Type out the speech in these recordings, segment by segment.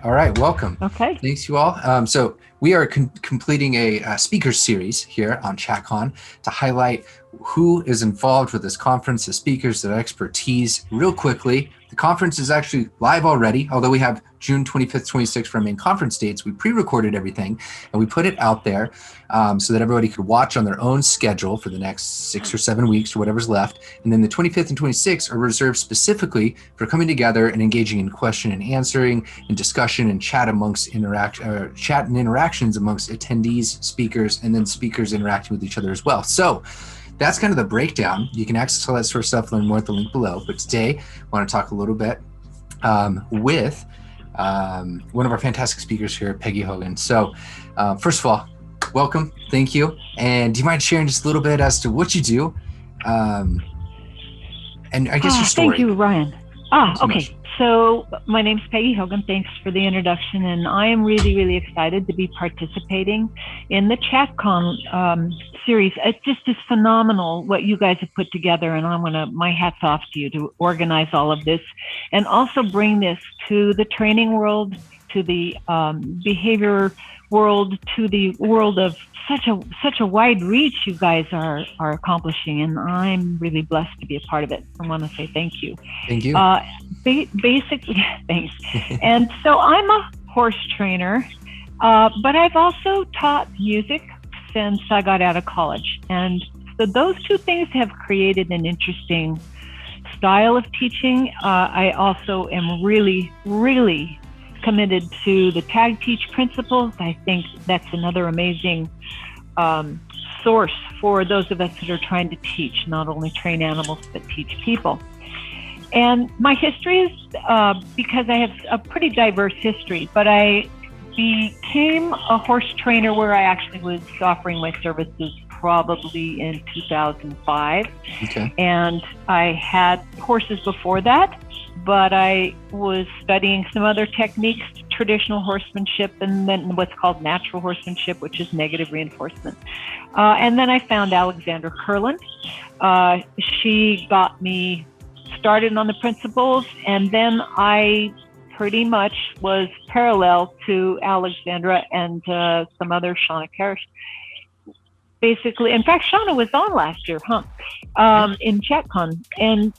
All right, welcome. Okay. Thanks, you all. So we are completing a speaker series here on CHATTcon to highlight who is involved with this conference, the speakers, their expertise. Real quickly, the conference is actually live already, although we have June 25th, 26th for our main conference dates. We pre-recorded everything and we put it out there so that everybody could watch on their own schedule for the next 6 or 7 weeks or whatever's left. And then the 25th and 26th are reserved specifically for coming together and engaging in question and answering and discussion and chat amongst chat and interactions amongst attendees, speakers, and then speakers interacting with each other as well. So that's kind of the breakdown. You can access all that sort of stuff, learn more at the link below. But today, I want to talk a little bit with one of our fantastic speakers here, Peggy Hogan. So first of all, welcome, thank you. And do you mind sharing just a little bit as to what you do? And I guess your story. Thank you, Ryan. Okay. So my name's Peggy Hogan. Thanks for the introduction. And I am really, really excited to be participating in the CHATTcon series. It just is phenomenal what you guys have put together. And my hat's off to you to organize all of this and also bring this to the training world, to the behavior world, to the world of such a wide reach you guys are accomplishing, and I'm really blessed to be a part of it. I want to say thank you. Thank you. Basically, thanks. And so I'm a horse trainer, but I've also taught music since I got out of college, and so those two things have created an interesting style of teaching. I also am really, really committed to the tag teach principles. I think that's another amazing source for those of us that are trying to teach, not only train animals, but teach people. And my history is because I have a pretty diverse history, but I became a horse trainer where I actually was offering my services probably in 2005. Okay. And I had horses before that, but I was studying some other techniques, traditional horsemanship, and then what's called natural horsemanship, which is negative reinforcement. And then I found Alexandra Kurland. She got me started on the principles, and then I pretty much was parallel to Alexandra and some other Shauna Karish. Basically, in fact, Shauna was on last year, in CHATTcon. And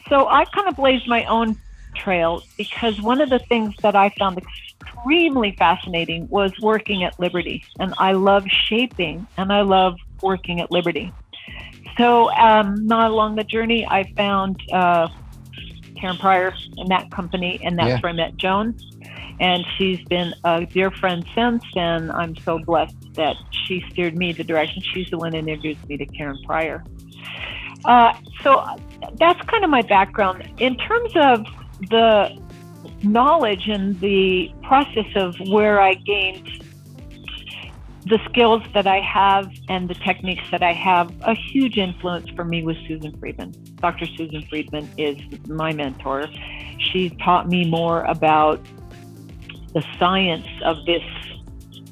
so I kind of blazed my own trail because one of the things that I found extremely fascinating was working at Liberty. And I love shaping and I love working at Liberty. So not along the journey, I found Karen Pryor in that company, and that's where I met Joan. And she's been a dear friend since, and I'm so blessed that she steered me the direction. She's the one that introduced me to Karen Pryor. So that's kind of my background. In terms of the knowledge and the process of where I gained the skills that I have and the techniques that I have, a huge influence for me was Susan Friedman. Dr. Susan Friedman is my mentor. She taught me more about the science of this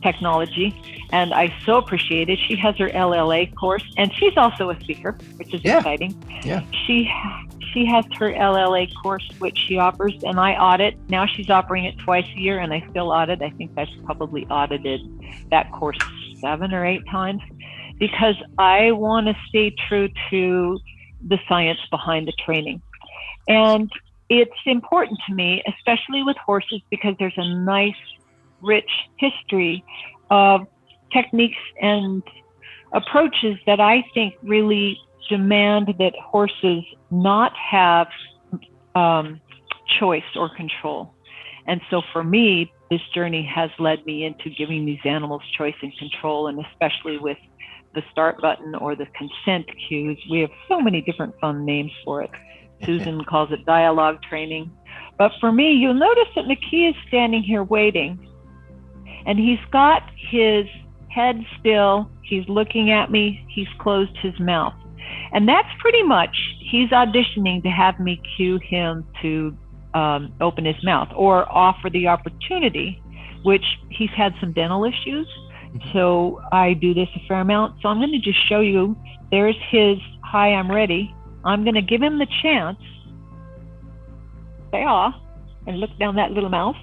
technology, and I so appreciate it. She has her LLA course, and she's also a speaker, which is exciting. Yeah. She has her LLA course, which she offers, and I audit. Now she's offering it twice a year, and I still audit. I think I've probably audited that course 7 or 8 times because I want to stay true to the science behind the training. And it's important to me, especially with horses, because there's a nice, rich history of techniques and approaches that I think really demand that horses not have choice or control. And so for me, this journey has led me into giving these animals choice and control, and especially with the start button or the consent cues. We have so many different fun names for it. Susan calls it dialogue training. But for me, you'll notice that McKee is standing here waiting, and he's got his head still. He's looking at me. He's closed his mouth. And that's pretty much, he's auditioning to have me cue him to open his mouth or offer the opportunity, which he's had some dental issues. So I do this a fair amount. So I'm going to just show you, there's his, hi, I'm ready. I'm going to give him the chance, say ah, and look down that little mouth.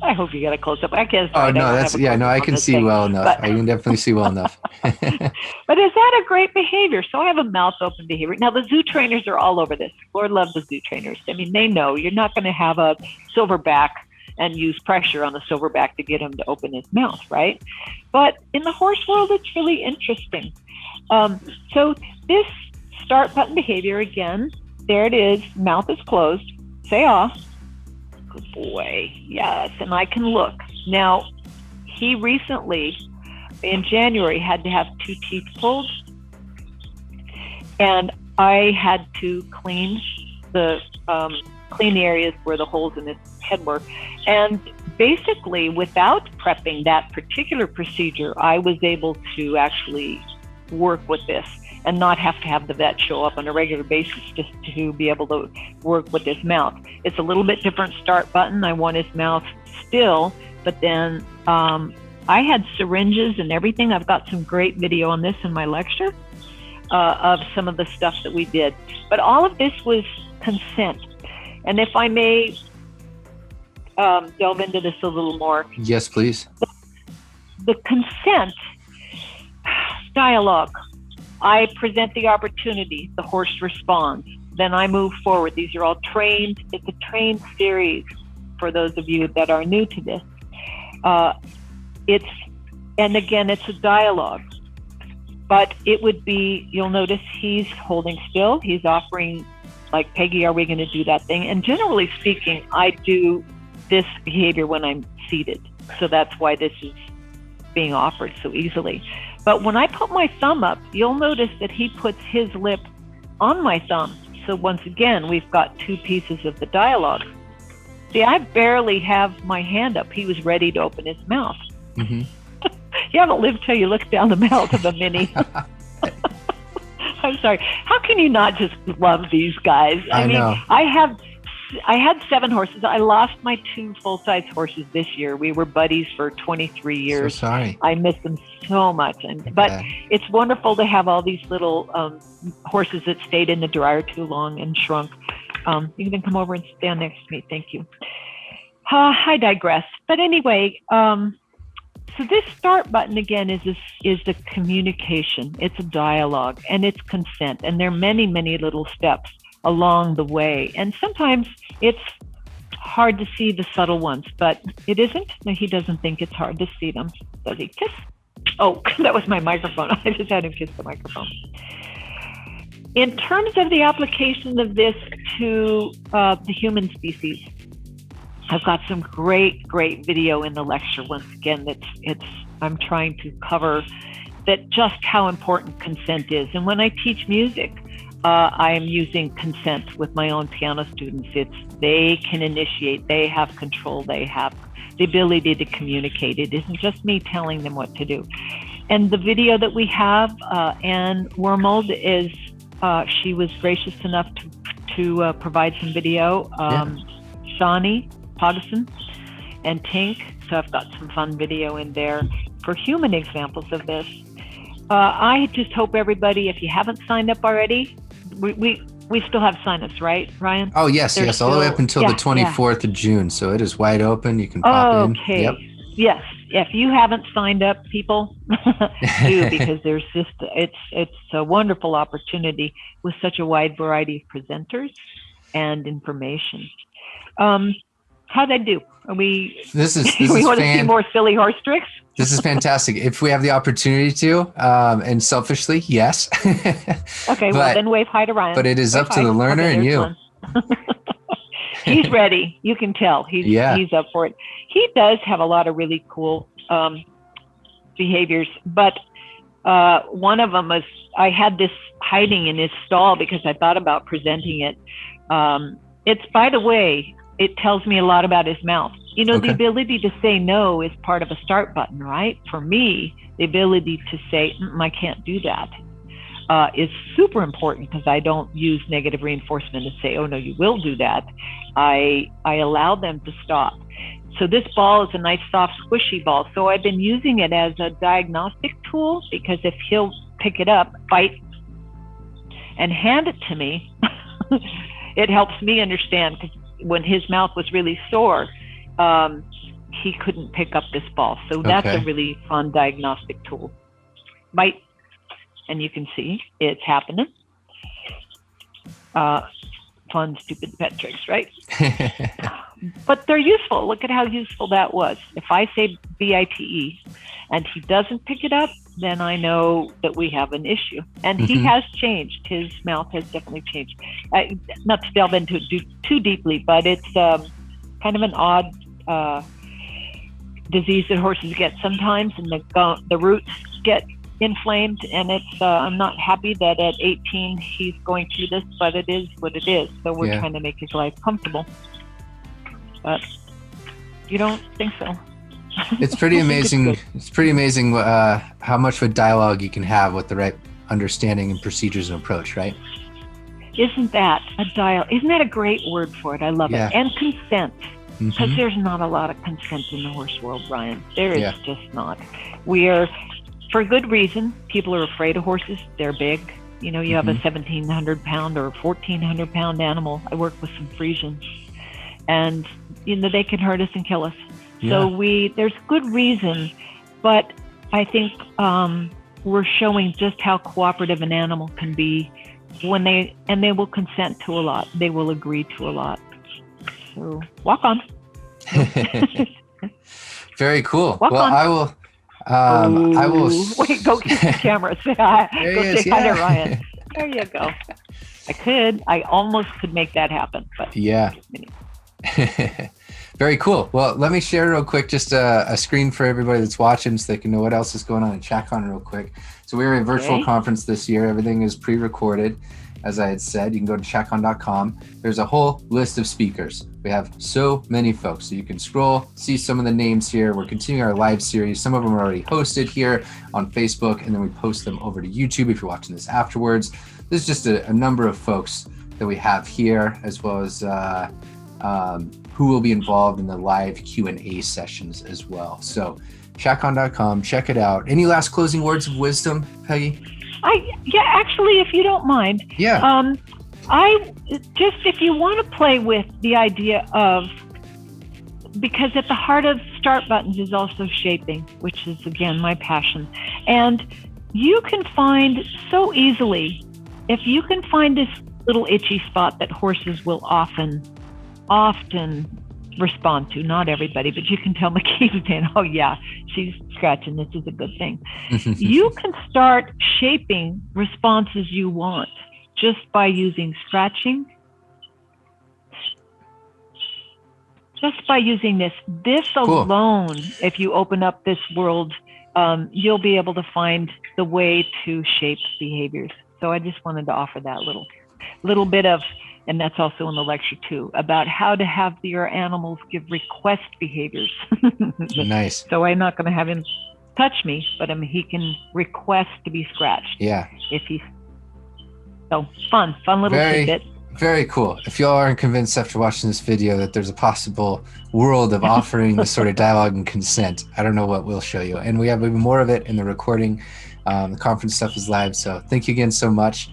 I hope you got a close up. I guess. Oh no, that's no. I can see well enough. I can definitely see well enough. But is that a great behavior? So I have a mouth open behavior. Now the zoo trainers are all over this. Lord love the zoo trainers. I mean, they know you're not going to have a silverback and use pressure on the silverback to get him to open his mouth, right? But in the horse world, it's really interesting. So this start button behavior, again, there it is. Mouth is closed. Say off. Good boy. Yes. And I can look. Now, he recently, in January, had to have 2 teeth pulled. And I had to clean the areas where the holes in his head were. And basically, without prepping that particular procedure, I was able to actually work with this and not have to have the vet show up on a regular basis just to be able to work with his mouth. It's a little bit different start button. I want his mouth still, but then I had syringes and everything. I've got some great video on this in my lecture of some of the stuff that we did. But all of this was consent. And if I may delve into this a little more. Yes, please. The consent dialogue. I present the opportunity, the horse responds, then I move forward. These are all trained, it's a trained series for those of you that are new to this. And again, it's a dialogue, but it would be, you'll notice he's holding still, he's offering, like, Peggy, are we going to do that thing? And generally speaking, I do this behavior when I'm seated. So that's why this is being offered so easily. But when I put my thumb up, you'll notice that he puts his lip on my thumb. So once again, we've got 2 pieces of the dialogue. See, I barely have my hand up. He was ready to open his mouth. Mm-hmm. You haven't lived till you look down the mouth of a mini. I'm sorry. How can you not just love these guys? I mean, know. I had 7 horses. I lost my 2 full-size horses this year. We were buddies for 23 years. So sorry. I miss them so much. But it's wonderful to have all these little horses that stayed in the dryer too long and shrunk. You can come over and stand next to me. Thank you. I digress. But anyway, so this start button, again, is the communication. It's a dialogue, and it's consent. And there are many, many little steps along the way. And sometimes it's hard to see the subtle ones, but it isn't. No, he doesn't think it's hard to see them. Does he? Kiss? Oh, that was my microphone. I just had him kiss the microphone. In terms of the application of this to the human species, I've got some great video in the lecture. Once again, I'm trying to cover that, just how important consent is. And when I teach music, I am using consent with my own piano students. They can initiate, they have control, they have the ability to communicate. It isn't just me telling them what to do. And the video that we have, Anne Wormold, is she was gracious enough to provide some video. Shawnee Pogson and Tink. So I've got some fun video in there for human examples of this. I just hope everybody, if you haven't signed up already, we still have signups, right, Ryan? Oh, yes, all the way up until the 24th of June. So it is wide open. You can pop in. Okay. Yep. Yes. If you haven't signed up, people, do, because there's just, it's a wonderful opportunity with such a wide variety of presenters and information. How'd I do? Are we? This is we want to see more silly horse tricks. This is fantastic. If we have the opportunity to, and selfishly, yes. Okay, well then wave hi to Ryan. But it is up to the learner and you. He's ready. You can tell. He's up for it. He does have a lot of really cool behaviors, but one of them is, I had this hiding in his stall because I thought about presenting it. It's, by the way, it tells me a lot about his mouth. You know, the ability to say no is part of a start button, right? For me, the ability to say, I can't do that, is super important, because I don't use negative reinforcement to say, oh, no, you will do that. I allow them to stop. So this ball is a nice, soft, squishy ball. So I've been using it as a diagnostic tool, because if he'll pick it up, bite, and hand it to me, it helps me understand, because when his mouth was really sore, he couldn't pick up this ball. So that's a really fun diagnostic tool. And you can see it's happening. Fun, stupid pet tricks, right? But they're useful. Look at how useful that was. If I say BITE and he doesn't pick it up, then I know that we have an issue. And he has changed. His mouth has definitely changed. Not to delve into it too deeply, but it's kind of an odd disease that horses get sometimes, and the roots get inflamed, and it's I'm not happy that at 18 he's going through this, but it is what it is. So we're trying to make his life comfortable. But you don't think so? It's pretty amazing. It's pretty amazing how much of a dialogue you can have with the right understanding and procedures and approach, right? Isn't that a dialogue? Isn't that a great word for it? I love it. And consent, because there's not a lot of consent in the horse world, Brian. There is just not. We are, for good reason, people are afraid of horses. They're big. You know, you have a 1,700 pound or 1,400 pound animal. I work with some Frisians, and you know they can hurt us and kill us. So there's good reason, but I think we're showing just how cooperative an animal can be when they will consent to a lot. They will agree to a lot. So walk on. Very cool. Walk on. I will. I will. Wait, go get the camera. Say hi. Go say hi to Ryan. There you go. I almost could make that happen, but Very cool. Well, let me share real quick just a screen for everybody that's watching so they can know what else is going on in CHATTcon real quick. So we're a virtual conference this year. Everything is pre-recorded. As I had said, you can go to CHATTcon.com. There's a whole list of speakers. We have so many folks. So you can scroll, see some of the names here. We're continuing our live series. Some of them are already hosted here on Facebook, and then we post them over to YouTube if you're watching this afterwards. There's just a number of folks that we have here, as well as who will be involved in the live Q&A sessions as well. So CHATTcon.com, check it out. Any last closing words of wisdom, Peggy? Actually, if you don't mind. I just, if you want to play with the idea of, because at the heart of start buttons is also shaping, which is again my passion. And you can find so easily, if you can find this little itchy spot that horses will often respond to, not everybody, but you can tell McKee's saying, oh yeah, she's scratching, this is a good thing. You can start shaping responses you want just by using scratching, just by using this alone. If you open up this world, you'll be able to find the way to shape behaviors. So I just wanted to offer that little bit of, and that's also in the lecture too, about how to have your animals give request behaviors. Nice. So I'm not going to have him touch me, but he can request to be scratched. Yeah. So fun little tidbit. Very cool. If y'all aren't convinced after watching this video that there's a possible world of offering this sort of dialogue and consent, I don't know what we'll show you. And we have even more of it in the recording. The conference stuff is live. So thank you again so much.